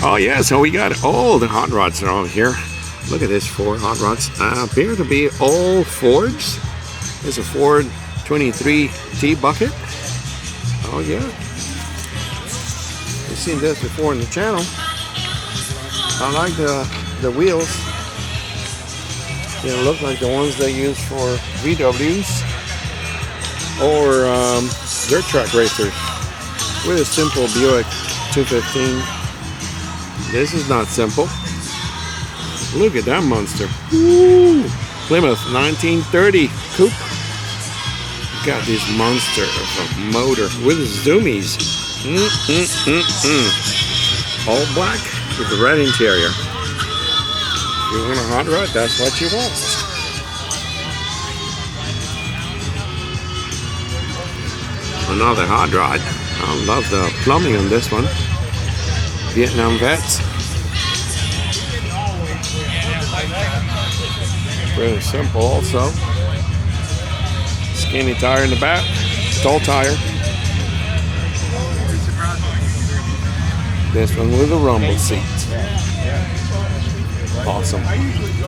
Oh yeah, so we got all the hot rods around here. Look at this, 4 hot rods. Appear to be all Fords. There's a Ford 23T bucket. Oh yeah. You've seen this before in the channel. I like the wheels. They look like the ones they use for VWs or dirt track racers. With a simple Buick 215. This is not simple. Look at that monster. Woo! Plymouth 1930 coupe. Got this monster of a motor with zoomies. All black with the red interior. If you want a hot rod, that's what you want. Another hot rod. I love the plumbing on this one. Vietnam vets. Really simple also. Skinny tire in the back, tall tire. This one with a rumble seat. Awesome.